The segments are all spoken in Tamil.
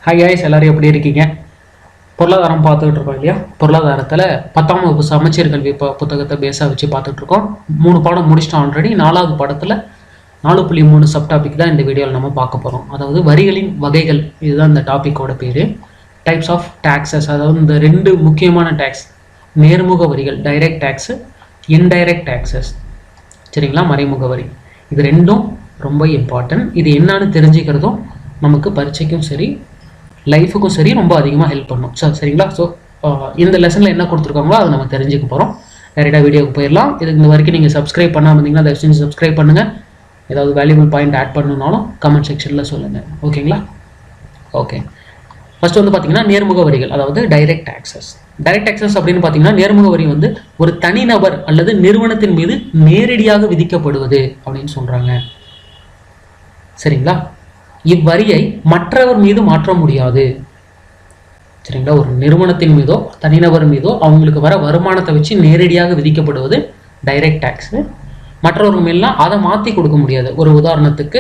ஹாய் கைஸ், எல்லாரும் எப்படி இருக்கீங்க? பொருளாதாரம் பார்த்துக்கிட்டு இருக்கோம் இல்லையா? பொருளாதாரத்தில் 10ஆம் வகுப்பு சமச்சீர் கல்வி புத்தகத்தை பேஸாக வச்சு பார்த்துட்டு இருக்கோம். 3 பாடம் முடிச்சிட்டோம் ஆல்ரெடி. 4வது பாடத்தில் 4.3 சப் டாபிக் தான் இந்த வீடியோவில் நம்ம பார்க்க போகிறோம். அதாவது வரிகளின் வகைகள், இதுதான் இந்த டாப்பிக்கோட பேர். டைப்ஸ் ஆஃப் டாக்ஸஸ், அதாவது இந்த 2 முக்கியமான டேக்ஸ், நேர்முக வரிகள் டைரக்ட் டேக்ஸு, இன்டைரக்ட் டேக்ஸஸ், சரிங்களா? மறைமுக வரி. இது ரெண்டும் ரொம்ப இம்பார்ட்டன்ட். இது என்னன்னு தெரிஞ்சுக்கிறதும் நமக்கு பரீட்சைக்கும் சரி லைஃபுக்கும் சரி ரொம்ப அதிகமாக ஹெல்ப் பண்ணும். சரிங்களா? ஸோ இந்த லெசனில் என்ன கொடுத்துருக்காங்களோ அதை நம்ம தெரிஞ்சுக்க போகிறோம். டேரெக்டாக வீடியோக்கு போயிடலாம். இதுக்கு இந்த வரைக்கும் நீங்கள் சப்ஸ்கிரைப் பண்ணாமல் இருந்தீங்கன்னா தயவு செஞ்சு சப்ஸ்கிரைப் பண்ணுங்கள். ஏதாவது வேல்யூபிள் பாயிண்ட் ஆட் பண்ணணுன்னாலும் கமெண்ட் செக்ஷனில் சொல்லுங்கள். ஓகேங்களா? ஓகே, ஃபர்ஸ்ட் வந்து பார்த்தீங்கன்னா நேர்முக வரிகள், அதாவது டைரக்ட் டேக்ஸஸ். டைரக்ட் டேக்ஸஸ் அப்படின்னு பார்த்தீங்கன்னா நேர்முக வரி வந்து ஒரு தனிநபர் அல்லது நிறுவனத்தின் மீது நேரடியாக விதிக்கப்படுவது அப்படின்னு சொல்கிறாங்க. சரிங்களா? இவ்வரியை மற்றவர் மீது மாற்ற முடியாது. சரிங்களா? ஒரு நிறுவனத்தின் மீதோ தனிநபர் மீதோ அவங்களுக்கு வர வருமானத்தை வச்சு நேரடியாக விதிக்கப்படுவது டைரக்ட் டேக்ஸ். மற்றவர்கள் மேலாம் அதை மாற்றி கொடுக்க முடியாது. ஒரு உதாரணத்துக்கு,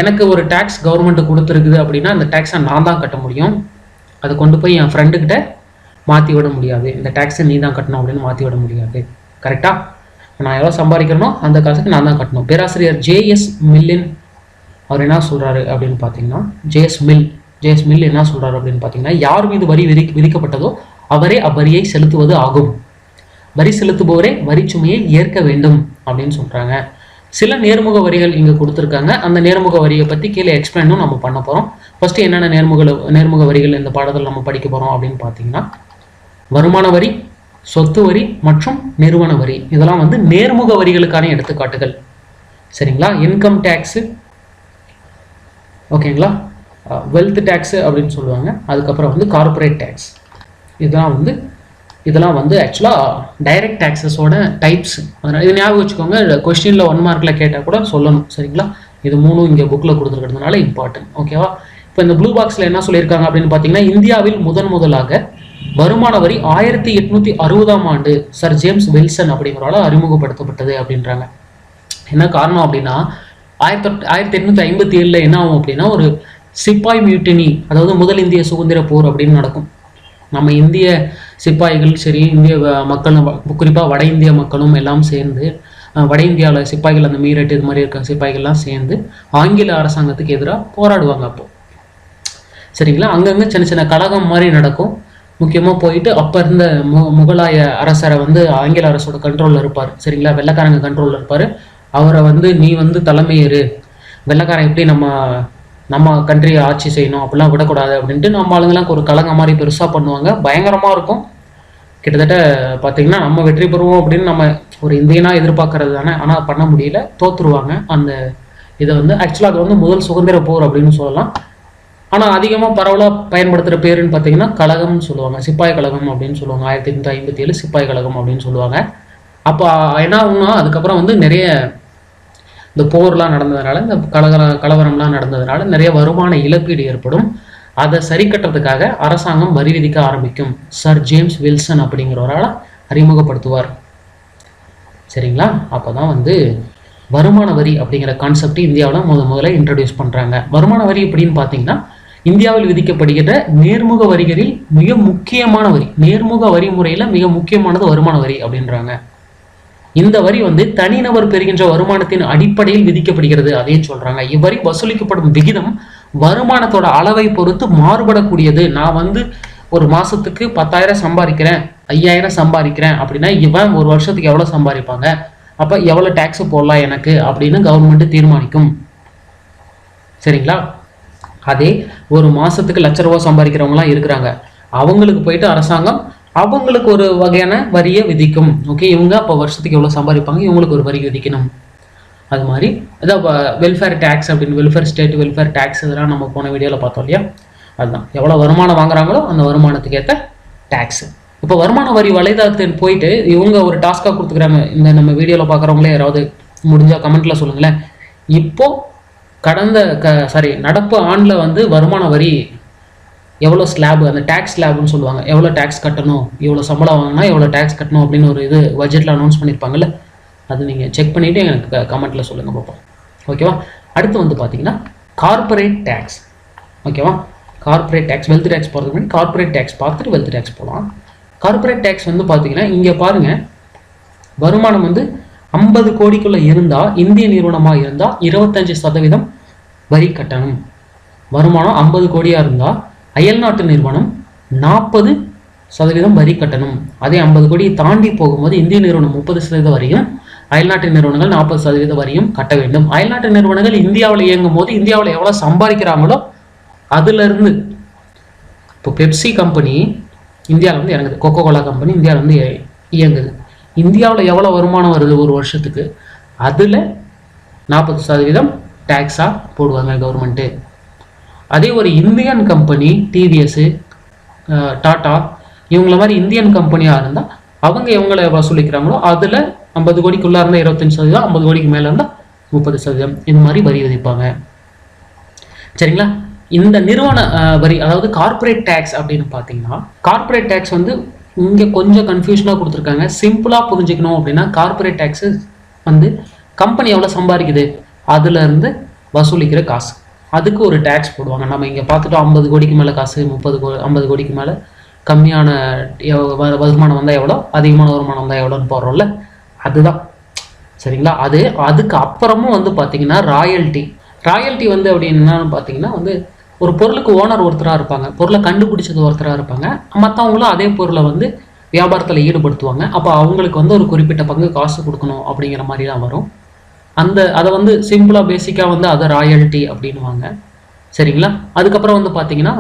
எனக்கு ஒரு டேக்ஸ் கவர்மெண்ட் கொடுத்துருக்குது அப்படின்னா அந்த டேக்ஸை நான் தான் கட்ட முடியும். அதை கொண்டு போய் என் ஃப்ரெண்டுக்கிட்ட மாற்றி விட முடியாது. இந்த டேக்ஸை நீ தான் கட்டணும் அப்படின்னு மாற்றி விட முடியாது. கரெக்டாக? நான் எவ்வளோ சம்பாதிக்கிறனோ அந்த காசுக்கு நான் தான் கட்டணும். பேராசிரியர் ஜேஎஸ் மில்லின் அவர் என்ன சொல்கிறாரு அப்படின்னு பார்த்தீங்கன்னா, ஜேஎஸ் மில் என்ன சொல்கிறாரு அப்படின்னு பார்த்தீங்கன்னா, யார் மீது வரி விதிக்கப்பட்டதோ அவரே அவ்வரியை செலுத்துவது ஆகும். வரி செலுத்துபவரே வரி சுமையை ஏற்க வேண்டும் அப்படின்னு சொல்கிறாங்க. சில நேர்முக வரிகள் இங்கே கொடுத்துருக்காங்க. அந்த நேர்முக வரியை பற்றி கீழே எக்ஸ்பிளைனும் நம்ம பண்ண போகிறோம். ஃபஸ்ட்டு என்னென்ன நேர்முக வரிகள் இந்த பாடத்தில் நம்ம படிக்க போகிறோம் அப்படின்னு பார்த்தீங்கன்னா, வருமான வரி, சொத்து வரி மற்றும் நிறுவன வரி. இதெல்லாம் வந்து நேர்முக வரிகளுக்கான எடுத்துக்காட்டுகள். சரிங்களா? இன்கம் டேக்ஸு, ஓகேங்களா? வெல்த் டேக்ஸு அப்படின்னு சொல்லுவாங்க. அதுக்கப்புறம் வந்து கார்பரேட் டேக்ஸ். இதெல்லாம் வந்து ஆக்சுவலாக டைரக்ட் டேக்ஸஸோட டைப்ஸ். அதனால் இது ஞாபகம் வச்சுக்கோங்க. கொஸ்டினில் 1 மார்க்கில் கேட்டால் கூட சொல்லணும். சரிங்களா? இது 3 இங்கே புக்கில் கொடுத்துருக்கிறதுனால இம்பார்ட்டன்ட். ஓகேவா? இப்போ இந்த ப்ளூ பாக்ஸில் என்ன சொல்லியிருக்காங்க அப்படின்னு பார்த்தீங்கன்னா, இந்தியாவில் முதலாக வருமான வரி 1860ஆம் ஆண்டு சர் ஜேம்ஸ் வில்சன் அப்படிங்கிறவரால் அறிமுகப்படுத்தப்பட்டது அப்படின்றாங்க. என்ன காரணம் அப்படின்னா, 1857 என்ன ஆகும் அப்படின்னா, ஒரு சிப்பாய் மியூட்டினி, அதாவது முதல் இந்திய சுதந்திர போர் அப்படின்னு நடக்கும். நம்ம இந்திய சிப்பாய்கள் சரி, இந்திய மக்களும், குறிப்பாக வட இந்திய மக்களும் எல்லாம் சேர்ந்து, வட இந்தியாவில் சிப்பாய்கள், அந்த மீரட் இது மாதிரி இருக்க சிப்பாய்கள்லாம் சேர்ந்து ஆங்கில அரசாங்கத்துக்கு எதிராக போராடுவாங்க. அப்போ சரிங்களா? அங்கங்கே சின்ன சின்ன கழகம் மாதிரி நடக்கும். முக்கியமாக போயிட்டு அப்போ இருந்த முகலாய அரசரை வந்து ஆங்கில அரசோட கண்ட்ரோலில் இருப்பார். சரிங்களா? வெள்ளைக்காரங்க கண்ட்ரோலில் இருப்பார். அவரை வந்து நீ வந்து தலைமையேறு, வெள்ளைக்காரன் எப்படி நம்ம கண்ட்ரியை ஆட்சி செய்யணும் அப்படிலாம் விடக்கூடாது அப்படின்ட்டு நம்ம ஆளுங்கெல்லாம் ஒரு கலங்க மாதிரி பெருசாக பண்ணுவாங்க. பயங்கரமாக இருக்கும். கிட்டத்தட்ட பார்த்தீங்கன்னா நம்ம வெற்றி பெறுவோம் அப்படின்னு நம்ம ஒரு இந்தியனாக எதிர்பார்க்கறது தானே. ஆனால் பண்ண முடியல, தோற்றுருவாங்க. அந்த இதை வந்து ஆக்சுவலாக அது வந்து முதல் சுதந்திர போர் அப்படின்னு சொல்லலாம். ஆனால் அதிகமாக பரவலாக பயன்படுத்துகிற பேருன்னு பார்த்தீங்கன்னா கழகம்னு சொல்லுவாங்க. சிப்பாய் கழகம் அப்படின்னு சொல்லுவாங்க. 1857 சிப்பாய் கழகம் அப்படின்னு சொல்லுவாங்க. அப்போ என்ன ஆகும்னா, அதுக்கப்புறம் வந்து நிறைய இந்த போர்லாம் நடந்ததுனால, இந்த கலவரம்லாம் நடந்ததுனால நிறைய வருமான இழப்பீடு ஏற்படும். அதை சரி கட்டுறதுக்காக அரசாங்கம் வரி விதிக்க ஆரம்பிக்கும். சர் ஜேம்ஸ் வில்சன் அப்படிங்கிறவரால் அறிமுகப்படுத்துவார். சரிங்களா? அப்போ தான் வந்து வருமான வரி அப்படிங்கிற கான்செப்ட் இந்தியாவில் முதல்ல இன்ட்ரடியூஸ் பண்ணுறாங்க. வருமான வரி அப்படின்னு பார்த்தீங்கன்னா, இந்தியாவில் விதிக்கப்படுகிற நேர்முக வரிகளில் மிக முக்கியமான வரி. நேர்முக வரி முறையில் மிக முக்கியமானது வருமான வரி அப்படின்றாங்க. இந்த வரி வந்து தனிநபர் பெறுகின்ற வருமானத்தின் அடிப்படையில் விதிக்கப்படுகிறது அதையும் சொல்றாங்க. இவ்வரி வசூலிக்கப்படும் விகிதம் வருமானத்தோட அளவை பொறுத்து மாறுபடக்கூடியது. நான் வந்து ஒரு மாசத்துக்கு 10,000 சம்பாதிக்கிறேன், 5,000 சம்பாதிக்கிறேன் அப்படின்னா இவன் ஒரு வருஷத்துக்கு எவ்வளவு சம்பாதிப்பாங்க, அப்ப எவ்வளவு டேக்ஸ் போடலாம் எனக்கு அப்படின்னு கவர்மெண்ட் தீர்மானிக்கும். சரிங்களா? அதே ஒரு மாசத்துக்கு ₹1,00,000 சம்பாதிக்கிறவங்கலாம் இருக்கிறாங்க. அவங்களுக்கு போயிட்டு அரசாங்கம் அவங்களுக்கு ஒரு வகையான வரியை விதிக்கும். ஓகே, இவங்க அப்போ வருஷத்துக்கு எவ்வளோ சம்பாதிப்பாங்க, இவங்களுக்கு ஒரு வரி விதிக்கணும். அது மாதிரி அதான் வெல்ஃபேர் டேக்ஸ் அப்படின்னு, வெல்ஃபேர் ஸ்டேட் வெல்ஃபேர் டேக்ஸ், இதெல்லாம் நம்ம போன வீடியோவில் பார்த்தோம் இல்லையா? அதுதான் எவ்வளோ வருமானம் வாங்குறாங்களோ அந்த வருமானத்துக்கு ஏற்ற டேக்ஸ். இப்போ வருமான வரி வலைதளத்தில் போயிட்டு இவங்க ஒரு டாஸ்காக கொடுத்துக்கிறாங்க. இந்த நம்ம வீடியோவில் பார்க்குறவங்களே யாராவது முடிஞ்சால் கமெண்ட்டில் சொல்லுங்களேன். இப்போ நடப்பு ஆண்டில் வந்து வருமான வரி எவ்வளோ ஸ்லாப், அந்த டேக்ஸ் ஸ்லாப்னு சொல்லுவாங்க, எவ்வளோ டேக்ஸ் கட்டணும், இவ்வளோ சம்பளம் வாங்கினா எவ்வளோ டேக்ஸ் கட்டணும் அப்படின்னு ஒரு இது பட்ஜெட்டில் அனௌன்ஸ் பண்ணியிருப்பாங்கல்ல, அது நீங்கள் செக் பண்ணிவிட்டு எனக்கு கமெண்ட்டில் சொல்லுங்கள் பார்ப்போம். ஓகேவா? அடுத்து வந்து பார்த்தீங்கன்னா கார்பரேட் டேக்ஸ். ஓகேவா? கார்பரேட் டேக்ஸ், வெல்த் டேக்ஸ் போகிறதுக்கு முன்னாடி கார்பரேட் டேக்ஸ் பார்த்துட்டு வெல்த் டேக்ஸ் போகலாம். கார்பரேட் டேக்ஸ் வந்து பார்த்தீங்கன்னா இங்கே பாருங்கள், வருமானம் வந்து 50 கோடிக்குள்ளே இருந்தால், இந்திய நிறுவனமாக இருந்தால் 25% வரி கட்டணம். வருமானம் 50 கோடியாக இருந்தால் அயல்நாட்டு நிறுவனம் 40% வரி கட்டணம். அதே 50 கோடியை தாண்டி போகும்போது இந்திய நிறுவனம் 30% வரையும், அயல்நாட்டு நிறுவனங்கள் 40% வரையும் கட்ட வேண்டும். அயல்நாட்டு நிறுவனங்கள் இந்தியாவில் இயங்கும் போது இந்தியாவில் எவ்வளோ சம்பாதிக்கிறாங்களோ அதுலேருந்து, இப்போ பெப்சி கம்பெனி இந்தியாவில் வந்து இறங்குது, கொக்கோ கோலா கம்பெனி இந்தியாவில் வந்து இயங்குது. இந்தியாவில் எவ்வளோ வருமானம் வருது ஒரு வருஷத்துக்கு, அதில் 40% டேக்ஸாக போடுவாங்க கவர்மெண்ட்டு. அதே ஒரு இந்தியன் கம்பெனி டிவிஎஸ், டாட்டா இவங்கள மாதிரி இந்தியன் கம்பெனியாக இருந்தால் அவங்க எவங்களை வசூலிக்கிறாங்களோ அதில் 50 கோடிக்குள்ளே இருந்தால் 25%, 50 கோடிக்கு மேலே இருந்தால் 30% இந்த மாதிரி வரி விதிப்பாங்க. சரிங்களா? இந்த நிறுவன வரி, அதாவது கார்பரேட் டேக்ஸ் அப்படின்னு பார்த்தீங்கன்னா, கார்பரேட் டேக்ஸ் வந்து இங்கே கொஞ்சம் கன்ஃபியூஷனாக கொடுத்துருக்காங்க. சிம்பிளாக புரிஞ்சுக்கணும் அப்படின்னா, கார்பரேட் டேக்ஸு வந்து கம்பெனி எவ்வளோ சம்பாதிக்குது அதுலேருந்து வசூலிக்கிற காசு, அதுக்கு ஒரு டேக்ஸ் போடுவாங்க. நம்ம இங்கே பார்த்துட்டோம், 50 கோடிக்கு மேலே காசு, 50 கோடிக்கு மேலே கம்மியான வருமானம் வந்தால் எவ்வளோ, அதிகமான வருமானம் வந்தால் எவ்வளோன்னு போடுறோம்ல, அதுதான். சரிங்களா? அதுக்கு அப்புறமும் வந்து பார்த்தீங்கன்னா ராயல்ட்டி வந்து அப்படின்னா பார்த்தீங்கன்னா வந்து ஒரு பொருளுக்கு ஓனர் ஒருத்தராக இருப்பாங்க, பொருளை கண்டுபிடிச்சது ஒருத்தராக இருப்பாங்க, மற்றவங்களும் அதே பொருளை வந்து வியாபாரத்தில் ஈடுபடுத்துவாங்க. அப்போ அவங்களுக்கு வந்து ஒரு குறிப்பிட்ட பங்கு காசு கொடுக்கணும் அப்படிங்கிற மாதிரிலாம் வரும். அதை வந்து சிம்பிளாக பேசிக்காக வந்து அதை ராயல்ட்டி அப்படின்வாங்க. சரிங்களா? அதுக்கப்புறம் வந்து பார்த்தீங்கன்னா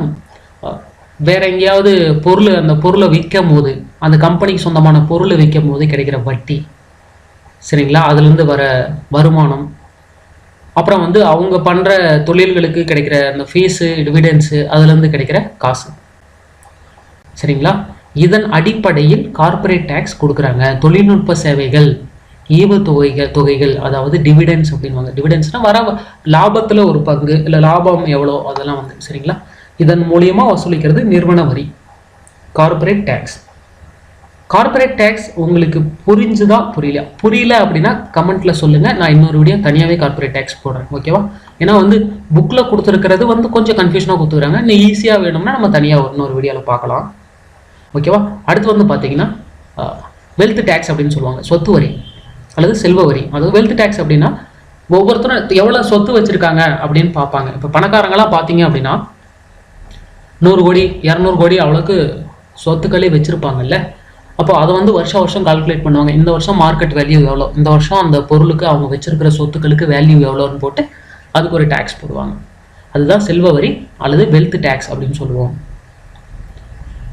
வேற எங்கேயாவது அந்த பொருளை விற்கும் போது, அந்த கம்பெனிக்கு சொந்தமான பொருளை விற்கும் போது கிடைக்கிற வட்டி, சரிங்களா, அதுலேருந்து வர வருமானம், அப்புறம் வந்து அவங்க பண்ணுற தொழில்களுக்கு கிடைக்கிற அந்த ஃபீஸு, டிவிடென்ஸு, அதுலேருந்து கிடைக்கிற காசு. சரிங்களா? இதன் அடிப்படையில் கார்பரேட் டேக்ஸ் கொடுக்குறாங்க. தொழில்நுட்ப சேவைகள், தொகைகள், அதாவது டிவிடென்ஸ் அப்படின்வாங்க. டிவிடென்ஸ்னால் வர லாபத்தில் ஒரு பங்கு, இல்லை லாபம் எவ்வளோ அதெல்லாம் வந்து, சரிங்களா, இதன் மூலியமாக வசூலிக்கிறது நிறுவன வரி, கார்பரேட் டேக்ஸ். கார்பரேட் டேக்ஸ் உங்களுக்கு புரிஞ்சுதா புரியல அப்படின்னா கமெண்ட்ல சொல்லுங்க. நான் இன்னொரு வீடியோ தனியாகவே கார்பரேட் டேக்ஸ் போடுறேன். ஓகேவா? ஏன்னா வந்து புக்கில் கொடுத்துருக்கிறது வந்து கொஞ்சம் கன்ஃபியூஷனாக கொடுத்துருக்காங்க. இன்னும் ஈஸியாக வேணும்னா நம்ம தனியாக இன்னொரு வீடியோவில் பார்க்கலாம். ஓகேவா? அடுத்து வந்து பார்த்தீங்கன்னா வெல்த் டேக்ஸ் அப்படின்னு சொல்லுவாங்க, சொத்து வரி அல்லது செல்வ வரி. அதாவது வெல்த் டேக்ஸ் அப்படின்னா ஒவ்வொருத்தரும் எவ்வளோ சொத்து வச்சுருக்காங்க அப்படின்னு பார்ப்பாங்க. இப்போ பணக்காரங்களாம் பார்த்தீங்க அப்படின்னா 100 கோடி 200 கோடி அவ்வளோக்கு சொத்துக்களே வச்சுருப்பாங்கல்ல. அப்போ அதை வந்து வருஷம் கால்குலேட் பண்ணுவாங்க. இந்த வருஷம் மார்க்கெட் வேல்யூ எவ்வளோ, இந்த வருஷம் அந்த பொருளுக்கு அவங்க வச்சிருக்கிற சொத்துக்களுக்கு வேல்யூ எவ்வளோன்னு போட்டு அதுக்கு ஒரு டேக்ஸ் போடுவாங்க. அதுதான் செல்வ வரி அல்லது வெல்த் டேக்ஸ் அப்படின்னு சொல்லுவோம்.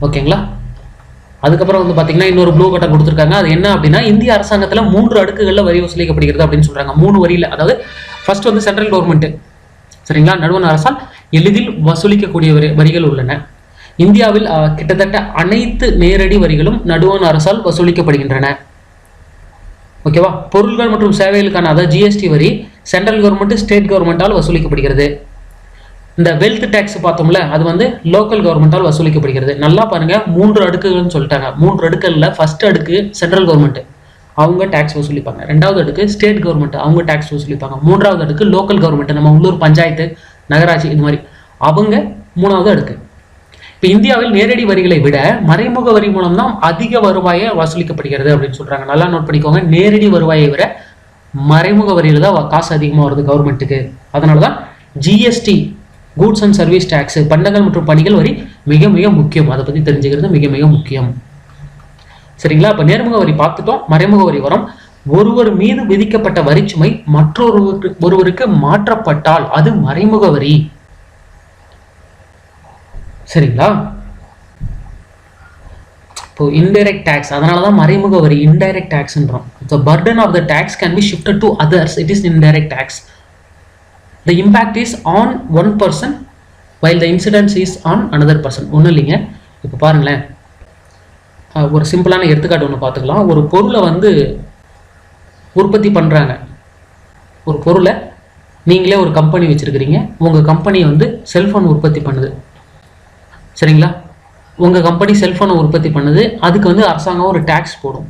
ஓகேங்களா? அதுக்கப்புறம் வந்து பார்த்தீங்கன்னா இன்னொரு ப்ளூ கட்டம் கொடுத்துருக்காங்க. அது என்ன அப்படின்னா, இந்திய அரசாங்கத்தில் 3 அடுக்குகளில் வரி வசூலிக்கப்படுகிறது அப்படின்னு சொல்கிறாங்க. 3 வரியில், அதாவது ஃபர்ஸ்ட் வந்து சென்ட்ரல் கவர்மெண்ட்டு, சரிங்களா, நடுவண் அரசால் எளிதில் வசூலிக்கக்கூடிய வரிகள் உள்ளன. இந்தியாவில் கிட்டத்தட்ட அனைத்து நேரடி வரிகளும் நடுவண் அரசால் வசூலிக்கப்படுகின்றன. ஓகேவா? பொருட்கள் மற்றும் சேவைகளுக்கான, அதாவது ஜிஎஸ்டி வரி சென்ட்ரல் கவர்மெண்ட், ஸ்டேட் கவர்மெண்டால் வசூலிக்கப்படுகிறது. இந்த வெல்த் டேக்ஸ் பார்த்தோம்ல, அது வந்து லோக்கல் கவர்மெண்டால் வசூலிக்கப்படுகிறது. நல்லா பாருங்க, 3 அடுக்குகள்னு சொல்லிட்டாங்க. 3 அடுக்குகளில் ஃபர்ஸ்ட் அடுக்கு சென்ட்ரல் கவர்மெண்ட், அவங்க டேக்ஸ் வசூலிப்பாங்க. 2வது அடுக்கு ஸ்டேட் கவர்மெண்ட், அவங்க டேக்ஸ் வசூலிப்பாங்க. 3வது அடுக்கு லோக்கல் கவர்மெண்ட், நம்ம உள்ளூர் பஞ்சாயத்து, நகராட்சி, இது மாதிரி அவங்க 3வது அடுக்கு. இப்போ இந்தியாவில் நேரடி வரிகளை விட மறைமுக வரி மூலம் தான் அதிக வருவாயை வசூலிக்கப்படுகிறது அப்படின்னு சொல்றாங்க. நல்லா நோட் பண்ணிக்கோங்க. நேரடி வருவாயை விட மறைமுக வரியில தான் காசு அதிகமாக வருது கவர்மெண்ட்டுக்கு. அதனால தான் GST, goods and service tax, பண்டங்கள் மற்றும் பணிகள் வரி மிக மிக முக்கியம். அதை பற்றி தெரிஞ்சுக்கிறது மிக மிக முக்கியம். சரிங்களா? இப்போ நேர்முக வரி பார்த்துட்டோம். மறைமுக வரி வரும். ஒருவர் மீது விதிக்கப்பட்ட வரிச்சுமை ஒருவருக்கு மாற்றப்பட்டால் அது மறைமுக வரி. சரிங்களா? இப்போ இன்டைரக்ட் டேக்ஸ், அதனால தான் மறைமுக வரி indirect டேக்ஸ்ன்றோம். The burden of the tax can be shifted to others. It is indirect tax. The impact is on one person while the incidence is on another person. ஒன்றும் இல்லைங்க. இப்போ பாருங்களேன், ஒரு சிம்பிளான எடுத்துக்காட்டு ஒன்று பார்த்துக்கலாம். ஒரு பொருளை வந்து உற்பத்தி பண்ணுறாங்க. ஒரு பொருளை நீங்களே ஒரு கம்பெனி வச்சுருக்கிறீங்க. உங்கள் கம்பெனி வந்து செல்ஃபோன் உற்பத்தி பண்ணுது. சரிங்களா? உங்கள் கம்பெனி செல்ஃபோனை உற்பத்தி பண்ணுது. அதுக்கு வந்து அரசாங்கம் ஒரு டேக்ஸ் போடும்.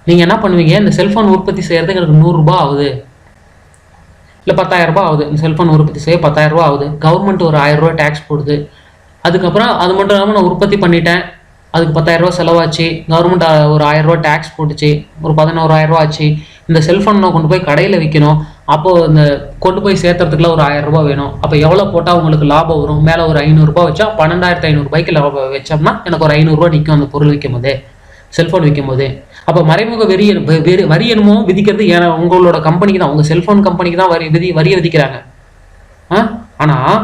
நீங்கள் என்ன பண்ணுவீங்க, இந்த செல்ஃபோன் உற்பத்தி செய்கிறதுக்கு எனக்கு 100 ரூபாய் ஆகுது, இல்லை 10,000 ரூபாய் ஆகுது. இந்த செல்ஃபோன் உற்பத்தி செய்ய 10,000 ரூபாய் ஆகுது. கவர்மெண்ட் ஒரு 1000 ரூபாய் டேக்ஸ் போடுது. அதுக்கப்புறம் அது மட்டும் இல்லாமல் நான் உற்பத்தி பண்ணிட்டேன், அதுக்கு 10,000 ரூபா செலவாச்சு, கவர்மெண்ட் ஒரு 1000 ரூபா டேக்ஸ் போட்டுச்சு, ஒரு 11,000 ரூபா ஆச்சு. இந்த செல்ஃபோன் நான் கொண்டு போய் கடையில் விற்கணும், அப்போது இந்த கொண்டு போய் சேர்த்துறதுக்குலாம் ஒரு 1000 ரூபா வேணும். அப்போ எவ்வளோ போட்டால் உங்களுக்கு லாபம் வரும்? மேலே ஒரு 500 ரூபா வச்சா 12,500 ரூபாய்க்கு லாபம் வச்சோம்னா எனக்கு ஒரு 500 ரூபா நிற்கும் அந்த பொருள் விற்கும் போதே, செல்ஃபோன் விற்கும் போதே. அப்போ மறைமுக வரி என்னமோ விதிக்கிறது ஏன்னா உங்களோட கம்பெனிக்கு தான், உங்கள் செல்ஃபோன் கம்பெனிக்கு தான் வரியை விதிக்கிறாங்க. ஆனால்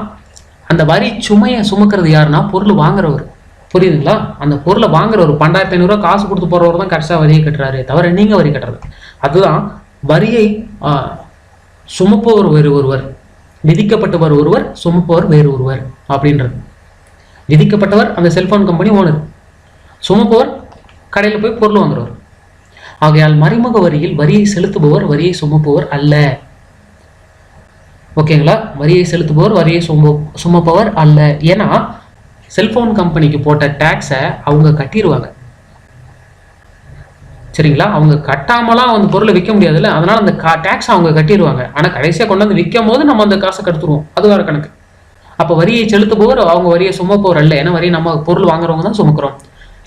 அந்த வரி சுமையை சுமக்கிறது யாருன்னா பொருள் வாங்குறவர். புரியுதுங்களா? அந்த பொருளை வாங்குறவர் 12,500 ரூபா காசு கொடுத்து போறவர் தான் கடைசியாக வரியை கட்டுறாரு, தவிர நீங்க வரி கட்டுறது. அதுதான் வரியை சுமப்பவர் வேறு ஒருவர், விதிக்கப்பட்டவர் ஒருவர், சுமப்பவர் வேறு ஒருவர் அப்படின்றது. விதிக்கப்பட்டவர் அந்த செல்போன் கம்பெனி ஓனர், சுமப்பவர் கடையில் போய் பொருள் வாங்குறவர். ஆகையால் மறைமுக வரியில் வரியை செலுத்துபவர் வரியை சுமப்பவர் அல்ல. ஓகேங்களா? வரியை செலுத்துபவர் வரியை சுமப்பவர் அல்ல. ஏன்னா செல்போன் கம்பெனிக்கு போட்ட டேக்ஸை அவங்க கட்டிடுவாங்க. சரிங்களா? அவங்க கட்டாமலாம் அந்த பொருளை விற்க முடியாதுல்ல, அதனால அந்த டேக்ஸ் அவங்க கட்டிடுவாங்க. ஆனால் கடைசியாக கொண்டு வந்து விற்கும் போது நம்ம அந்த காசை கட்டுருவோம், அது வேற கணக்கு. அப்போ வரியை செலுத்துபவர் அவங்க வரியை சுமப்பவர் அல்ல. ஏன்னா வரியை நம்ம பொருள் வாங்குறவங்க தான் சுமக்கிறோம்.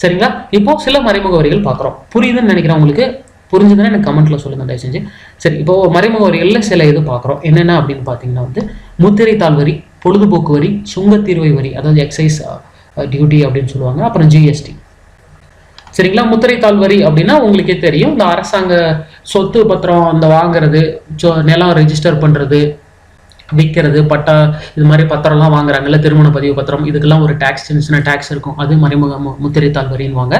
சரிங்களா? இப்போ சில மறைமுக வரிகள் பார்க்குறோம். புரியுதுன்னு நினைக்கிறேன் உங்களுக்கு. புரிஞ்சுதுன்னா எனக்கு கமெண்ட்ல சொல்லுங்க தயவு செஞ்சு. சரி, இப்போ மறைமுக வரிகளில் சில இது பார்க்குறோம். என்னென்ன அப்படின்னு பார்த்தீங்கன்னா முத்திரைத்தாள் வரி, பொழுதுபோக்கு வரி, சுங்கத்தீர்வை வரி, அதாவது எக்ஸைஸ் டியூட்டி அப்படின்னு சொல்லுவாங்க, அப்புறம் ஜிஎஸ்டி. சரிங்களா? முத்திரைத்தாள் வரி அப்படின்னா உங்களுக்கே தெரியும், இந்த அரசாங்க சொத்து பத்திரம் அந்த வாங்குறது, நிலம் ரெஜிஸ்டர் பண்ணுறது, விற்கிறது, பட்டா, இது மாதிரி பத்திரம்லாம் வாங்குறாங்கல்ல, திருமண பதிவு பத்திரம், இதுக்கெல்லாம் ஒரு டேக்ஸ், சின்ன சின்ன டேக்ஸ் இருக்கும், அது மறைமுக முத்திரைத்தாள் வரின்னுவாங்க.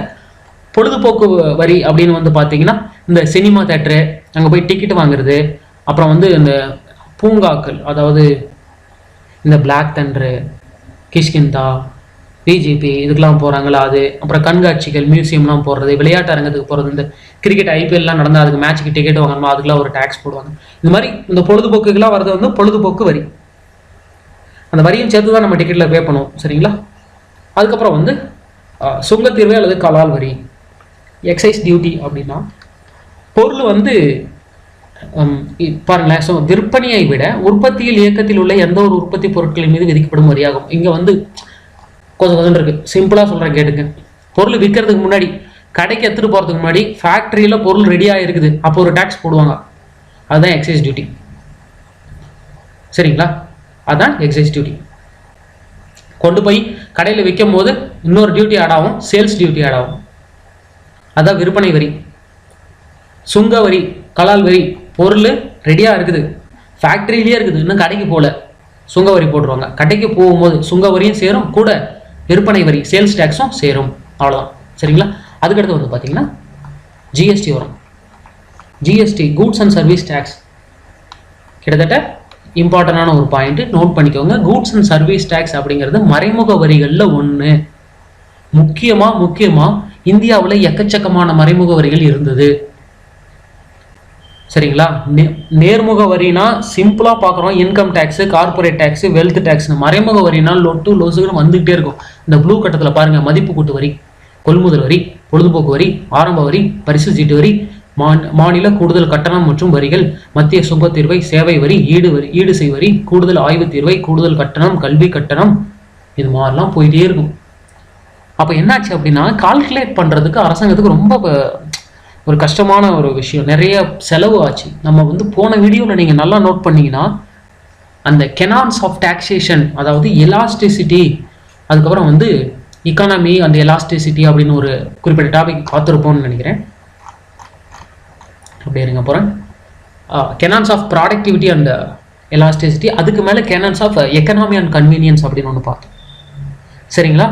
பொழுதுபோக்கு வரி அப்படின்னு பார்த்தீங்கன்னா இந்த சினிமா தேட்டரு, அங்கே போய் டிக்கெட் வாங்குறது, அப்புறம் இந்த பூங்காக்கள், அதாவது இந்த பிளாக் தண்டரு, கிஷ்கிந்தா, பிஜிபி இதுக்கெல்லாம் போகிறாங்களா அது, அப்புறம் கண்காட்சிகள், மியூசியம்லாம் போடுறது, விளையாட்டு அரங்கத்துக்கு போகிறது, இந்த கிரிக்கெட் ஐபிஎல்லாம் நடந்தால் அதுக்கு மேட்சுக்கு டிக்கெட் வாங்கணுமா, அதுக்கெல்லாம் ஒரு டேக்ஸ் போடுவாங்க. இந்த மாதிரி இந்த பொழுதுபோக்குக்கெல்லாம் வரது பொழுதுபோக்கு வரி. அந்த வரியும் சேர்த்து தான் நம்ம டிக்கெட்டில் பே பண்ணுவோம். சரிங்களா? அதுக்கப்புறம் சுங்கத்தீர்வை அல்லது கலால் வரி, எக்ஸைஸ் டியூட்டி அப்படின்னா பொருள் பாருங்களேன், ஸோ விற்பனையை விட உற்பத்தியில் இயக்கத்தில் உள்ள எந்த ஒரு உற்பத்தி பொருட்களின் மீது விதிக்கப்படும் வரியாகும். இங்கே கொஞ்சம் இருக்கு, சிம்பிளாக சொல்கிறேன் கேட்டுங்க. பொருள் விற்கிறதுக்கு முன்னாடி, கடைக்கு எடுத்துகிட்டு போகிறதுக்கு முன்னாடி ஃபேக்ட்ரியில் பொருள் ரெடியாக இருக்குது, அப்போ ஒரு டேக்ஸ் போடுவாங்க, அதுதான் எக்ஸைஸ் டியூட்டி. சரிங்களா? அதுதான் எக்ஸைஸ் டியூட்டி. கொண்டு போய் கடையில் விற்கும் போது இன்னொரு டியூட்டி ஆட் ஆகும், சேல்ஸ் டியூட்டி ஆட் ஆகும், அதான் விற்பனை வரி. சுங்க வரி, கலால் வரி, பொருள் ரெடியாக இருக்குது, ஃபேக்ட்ரியிலேயே இருக்குது, இன்னும் கடைக்கு போகல, சுங்க வரி போட்டுருவாங்க. கடைக்கு போகும்போது சுங்க வரியும் சேரும், கூட விற்பனை வரி, சேல்ஸ் டேக்ஸும் சேரும், அவ்வளோதான். சரிங்களா? அதுக்கடுத்து பார்த்தீங்கன்னா ஜிஎஸ்டி வரும். GST, goods and service tax, கிட்டத்தட்ட இம்பார்ட்டண்டான ஒரு பாயிண்ட், நோட் பண்ணிக்கோங்க. கூட்ஸ் அண்ட் சர்வீஸ் டேக்ஸ் அப்படிங்கிறது மறைமுக வரிகளில் ஒன்று. முக்கியமாக இந்தியாவில் எக்கச்சக்கமான மறைமுக வரிகள் இருந்தது. சரிங்களா? நேர்முக வரினா சிம்பிளாக பார்க்குறோம், income tax, corporate tax, wealth டேக்ஸ்னு. மறைமுக வரினா லொட்டு லொசுன்னு வந்துகிட்டே இருக்கும். இந்த ப்ளூ கட்டத்தில் பாருங்கள், மதிப்பு கூட்டு வரி, கொள்முதல் வரி, பொழுதுபோக்கு வரி, ஆரம்ப வரி, பரிசு சீட்டு வரி, மாநில கூடுதல் கட்டணம் மற்றும் வரிகள், மத்திய சுங்கத்தீர்வை, சேவை வரி, ஈடுசெய் வரி, கூடுதல் ஆய்வு தீர்வை, கூடுதல் கட்டணம், கல்வி கட்டணம், இது மாதிரிலாம் போயிட்டே இருக்கும். அப்போ என்னாச்சு அப்படின்னா, கால்குலேட் பண்ணுறதுக்கு அரசாங்கத்துக்கு ரொம்ப ஒரு கஷ்டமான ஒரு விஷயம், நிறைய செலவு ஆச்சு. நம்ம போன வீடியோவில் நீங்கள் நல்லா நோட் பண்ணீங்கன்னா அந்த கெனான்ஸ் ஆஃப் டாக்ஸேஷன், அதாவது எலாஸ்டிசிட்டி, அதுக்கப்புறம் இக்கானமி அந்த எலாஸ்டிசிட்டி அப்படின்னு ஒரு குறிப்பிட்ட டாபிக் பார்த்துருப்போம்னு நினைக்கிறேன். அப்படி இருங்க போகிறேன். Canons of productivity and elasticity, அதுக்கு மேலே canons of economy and convenience அப்படின்னு ஒன்று பார்த்தோம். சரிங்களா?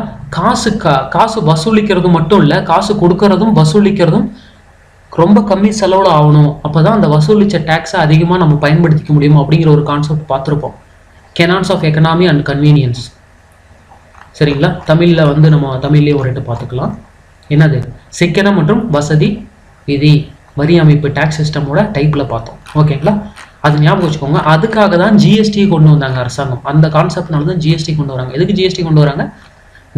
காசு வசூலிக்கிறது மட்டும் இல்லை, காசு கொடுக்கறதும் வசூலிக்கிறதும் ரொம்ப கம்மி செலவில் ஆகணும், அப்போ தான் அந்த வசூலித்த டேக்ஸை அதிகமாக நம்ம பயன்படுத்திக்க முடியும் அப்படிங்கிற ஒரு கான்செப்ட் பார்த்துருப்போம். Canons of economy and convenience. சரிங்களா? தமிழில் நம்ம தமிழ்லேயே ஒரு பார்த்துக்கலாம். என்னது? சிக்கனம் மற்றும் வசதி விதி, வரி அமைப்பு, டேக்ஸ் சிஸ்டமோட டைப்பில் பார்த்தோம். ஓகேங்களா? அது ஞாபகம் வச்சுக்கோங்க. அதுக்காக தான் ஜிஎஸ்டி கொண்டு வந்தாங்க அரசாங்கம். அந்த கான்செப்ட்னால தான் ஜிஎஸ்டி கொண்டு வராங்க. எதுக்கு ஜிஎஸ்டி கொண்டு வராங்க?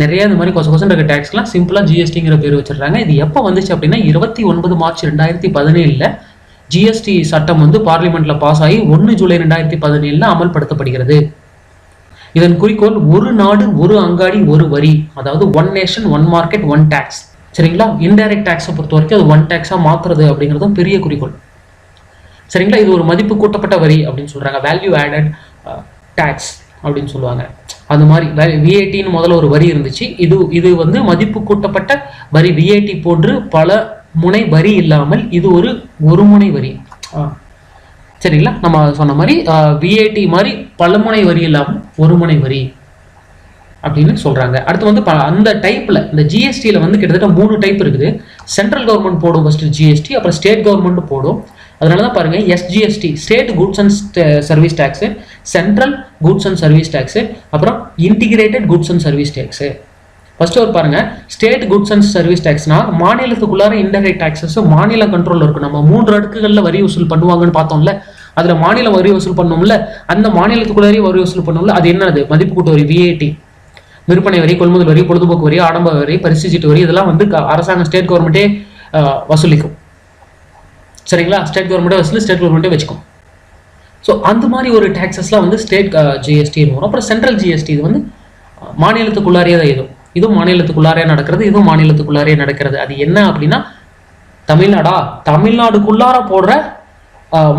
நிறைய இந்த மாதிரி கொசம் இருக்க டேக்ஸ்லாம் சிம்பிளாக ஜிஎஸ்டிங்கிற பேர் வச்சிடுறாங்க. இது எப்போ வந்துச்சு அப்படின்னா 29 மார்ச் 2017 ஜிஎஸ்டி சட்டம் பார்லிமெண்ட்ல பாஸ் ஆகி 1 ஜூலை 2017 அமல்படுத்தப்படுகிறது. இதன் குறிக்கோள் ஒரு நாடு ஒரு அங்காடி ஒரு வரி, அதாவது one nation one market one tax. சரிங்களா? இன்டைரக்ட் டேக்ஸை பொறுத்த வரைக்கும் அது ஒன் டேக்ஸா மாத்துறது அப்படிங்கிறதும் பெரிய குறிக்கோள். சரிங்களா? இது ஒரு மதிப்பு கூட்டப்பட்ட வரி அப்படின்னு சொல்றாங்க, வேல்யூ ஆடட் டேக்ஸ் அப்படின்னு சொல்லுவாங்க. அந்த மாதிரி விஏடின்னு முதல்ல ஒரு வரி இருந்துச்சு. இது வந்து மதிப்பு கூட்டப்பட்ட வரி. விஏடி போன்று பல முனை வரி இல்லாமல் இது ஒரு முனை வரி. சரிங்களா? நம்ம சொன்ன மாதிரி விஏடி மாதிரி பல முனை வரி இல்லாமல் ஒரு முனை வரி அப்படின்னு சொல்றாங்க. அடுத்து வந்து அந்த டைப்ல இந்த ஜிஎஸ்டியில வந்து கிட்டத்தட்ட 3 டைப் இருக்குது. சென்ட்ரல் கவர்மெண்ட் போடும் ஃபர்ஸ்ட் ஜிஎஸ்டி, அப்புறம் ஸ்டேட் கவர்மெண்ட் போடும். அதனாலதான் பாருங்க, SGST state goods and service tax, central goods and service tax, அப்புறம் integrated goods and service tax. First ஒரு பாருங்க, ஸ்டேட் குட்ஸ் அண்ட் சர்வீஸ் டேக்ஸ்னா மாநிலத்துக்குள்ளார இன்டைரக்ட் டாக்ஸஸ் மாநில கண்ட்ரோல் இருக்கும். நம்ம 3 அடுக்குகள்ல வரி வசூல் பண்ணுவாங்கன்னு பார்த்தோம்ல, அதுல மாநில வரி வசூல் பண்ணோம்ல, அந்த மாநிலத்துக்குள்ளாரே வரி வசூல் பண்ணோம்ல, அது என்னது? மதிப்பு கூட்டு வரி, விஏடி. விற்பனை வரி, கொள்முதல் வரி, பொழுதுபோக்கு வரி, ஆடம்பர வரி, பரிசு சீட்டு வரி, இதெல்லாம் வந்து அரசாங்கம் ஸ்டேட் கவர்மெண்ட்டே வசூலிக்கும். சரிங்களா? ஸ்டேட் கவர்மெண்ட்டே வசூலி ஸ்டேட் கவர்மெண்ட்டே வச்சுக்கும். ஸோ அந்த மாதிரி ஒரு டேக்ஸஸ்லாம் வந்து ஸ்டேட் ஜிஎஸ்டின்னு வரும். அப்புறம் சென்ட்ரல் ஜிஎஸ்டி, இது வந்து மாநிலத்துக்குள்ளாரே தான். இதுவும் மாநிலத்துக்குள்ளாரே நடக்கிறது, இதுவும் மாநிலத்துக்குள்ளாரே நடக்கிறது. அது என்ன அப்படின்னா, தமிழ்நாடுக்குள்ளார போடுற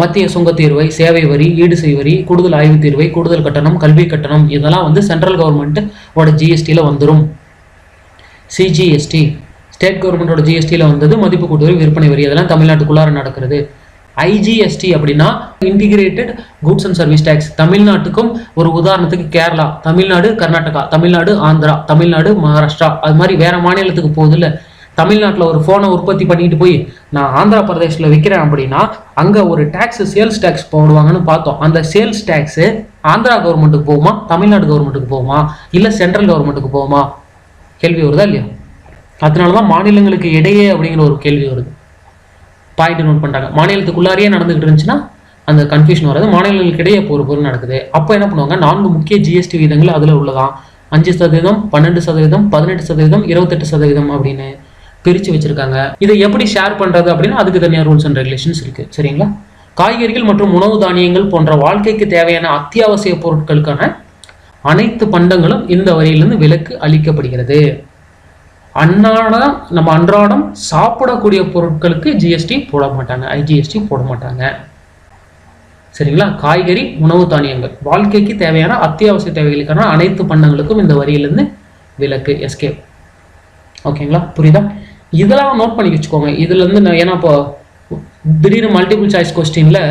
மத்திய சுங்க தீர்வை, சேவை வரி, ஈடு செய் வரி, கூடுதல் ஆய்வு தீர்வை, கூடுதல் கட்டணம், கல்வி கட்டணம், இதெல்லாம் வந்து சென்ட்ரல் கவர்மெண்ட்டோட ஜிஎஸ்டியில் வந்துடும். சிஜிஎஸ்டி ஸ்டேட் கவர்மெண்டோட ஜிஎஸ்டியில் வந்தது மதிப்பு கூட்டு வரி, விற்பனை வரி, அதெல்லாம் தமிழ்நாட்டுக்குள்ளார நடக்கிறது. ஐஜிஎஸ்டி அப்படின்னா integrated goods and service tax. தமிழ்நாட்டுக்கும் ஒரு உதாரணத்துக்கு கேரளா, தமிழ்நாடு கர்நாடகா, தமிழ்நாடு ஆந்திரா, தமிழ்நாடு மகாராஷ்டிரா, அது மாதிரி வேற மாநிலத்துக்கு போகுது இல்லை. தமிழ்நாட்டில் ஒரு ஃபோனை உற்பத்தி பண்ணிட்டு போய் நான் ஆந்திரா பிரதேசில் விற்கிறேன் அப்படின்னா அங்கே ஒரு டேக்ஸ், சேல்ஸ் டேக்ஸ் போடுவாங்கன்னு பார்த்தோம். அந்த சேல்ஸ் டேக்ஸு ஆந்திரா கவர்மெண்ட்டுக்கு போகுமா, தமிழ்நாடு கவர்மெண்ட்டுக்கு போகுமா, இல்லை சென்ட்ரல் கவர்மெண்ட்டுக்கு போகுமா? கேள்வி வருதா இல்லையா? அதனால தான் மாநிலங்களுக்கு இடையே அப்படிங்கிற ஒரு கேள்வி வருது. பாயிண்ட் நோட் பண்ணிட்டாங்க. மாநிலத்துக்குள்ளாரியே நடந்துகிட்டு இருந்துச்சுன்னா அந்த கன்ஃபியூஷன் வராது. மாநிலங்களுக்கு இடையே பொறுப்பு நடக்குது. அப்போ என்ன பண்ணுவாங்க, 4 முக்கிய ஜிஎஸ்டி விகிதங்கள் அதில் உள்ளதான். 5%, 12%, 18%, 28% அப்படின்னு பிரித்து வச்சிருக்காங்க. இதை எப்படி ஷேர் பண்றது அப்படின்னா அதுக்கு தனியாக ரூல்ஸ் அண்ட் ரெகுலேஷன்ஸ் இருக்கு. சரிங்களா? காய்கறிகள் மற்றும் உணவு தானியங்கள் போன்ற வாழ்க்கைக்கு தேவையான அத்தியாவசிய பொருட்களுக்கான அனைத்து பண்டங்களும் இந்த வரியிலிருந்து விலக்கு அளிக்கப்படுகிறது. நம்ம அன்றாடம் சாப்பிடக்கூடிய பொருட்களுக்கு ஜிஎஸ்டி போட மாட்டாங்க, ஐஜிஎஸ்டி போட மாட்டாங்க. சரிங்களா? காய்கறி, உணவு தானியங்கள், வாழ்க்கைக்கு தேவையான அத்தியாவசிய தேவைகளுக்கான அனைத்து பண்டங்களுக்கும் இந்த வரியிலிருந்து விலக்கு, எஸ்கேப். ஓகேங்களா? புரியுதா? இதெல்லாம் நோட் பண்ணி வச்சுக்கோங்க. இதுல இருந்து ஏன்னா இப்போ திடீர்னு மல்டிபிள் சாய்ஸ் கொஸ்டின்ல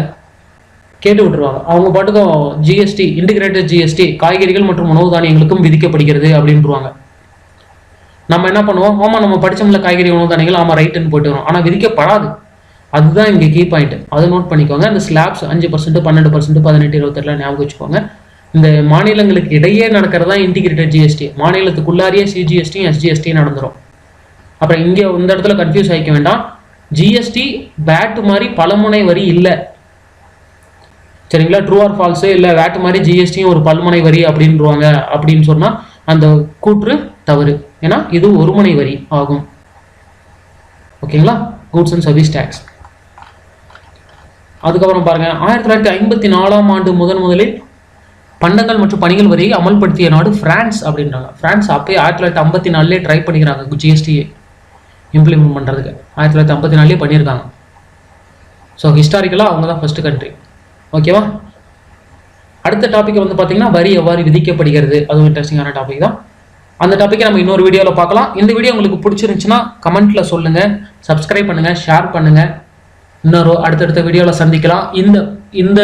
கேட்டு விட்டுருவாங்க. அவங்க பாட்டுக்கும் ஜிஎஸ்டி, இன்டிகிரேட்டட் ஜிஎஸ்டி காய்கறிகள் மற்றும் உணவு தானியங்களுக்கும் விதிக்கப்படுகிறது அப்படின்ட்டுருவாங்க. நம்ம என்ன பண்ணுவோம், ஆமா நம்ம படிச்சோம்ல காய்கறி உணவு தானியங்கள், ஆமா ரைட்டுன்னு போயிட்டு வரும். ஆனா விதிக்கப்படாது. அதுதான் இங்கே கீ பாயிண்ட். அதை நோட் பண்ணிக்கோங்க. அந்த ஸ்லாப்ஸ் 5%, 12%, 18, 28 ஞாபகம் வச்சுக்கோங்க. இந்த மாநிலங்களுக்கு இடையே நடக்கிறதா இன்டிகிரேட்டட் ஜிஎஸ்டி. மாநிலத்துக்குள்ளாரியே சிஜிஎஸ்டி, எஸ்ஜிஎஸ்டி நடந்துடும். அப்புறம் இங்கே இந்த இடத்துல கன்ஃபியூஸ் ஆகிக்க வேண்டாம். ஜிஎஸ்டி வேட் மாதிரி பலமுனை வரி இல்லை. சரிங்களா? ட்ரூ ஆர் ஃபால்ஸு இல்லை, வேட் மாதிரி ஜிஎஸ்டியும் ஒரு பல்முனை வரி அப்படின்றாங்க. அப்படின்னு சொன்னால் அந்த கூற்று தவறு. ஏன்னா இது ஒரு முனை வரி ஆகும். ஓகேங்களா? Goods and service tax. அதுக்கப்புறம் பாருங்க, 1954ஆம் ஆண்டு முதலில் பண்டங்கள் மற்றும் பணிகள் வரியை அமல்படுத்திய நாடு பிரான்ஸ் அப்படின்றாங்க. பிரான்ஸ் அப்பயே 1954 ட்ரை பண்ணிக்கிறாங்க ஜிஎஸ்டி இம்ப்ளிமெண்ட் பண்ணுறதுக்கு. 1954 பண்ணியிருக்காங்க. ஸோ ஹிஸ்டாரிக்கலாக அவங்க தான் ஃபர்ஸ்ட் கண்ட்ரி. ஓகேவா? அடுத்த டாபிக் வந்து பார்த்தீங்கன்னா வரி எவ்வாறு விதிக்கப்படுகிறது. அதுவும் இன்ட்ரெஸ்டிங்கான டாபிக் தான். அந்த டாப்பிக்கை நம்ம இன்னொரு வீடியோவில் பார்க்கலாம். இந்த வீடியோ உங்களுக்கு பிடிச்சிருந்துச்சுன்னா கமெண்ட்ல சொல்லுங்கள், சப்ஸ்கிரைப் பண்ணுங்கள், ஷேர் பண்ணுங்கள். இன்னொரு அடுத்தடுத்த வீடியோவில் சந்திக்கலாம். இந்த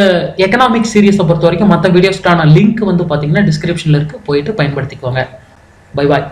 எக்கனாமிக் சீரீஸை பொறுத்த வரைக்கும் மற்ற வீடியோஸ்க்கான லிங்க் வந்து பார்த்தீங்கன்னா டிஸ்கிரிப்ஷனில் இருக்குது, போயிட்டு பயன்படுத்திக்கோங்க. Bye bye.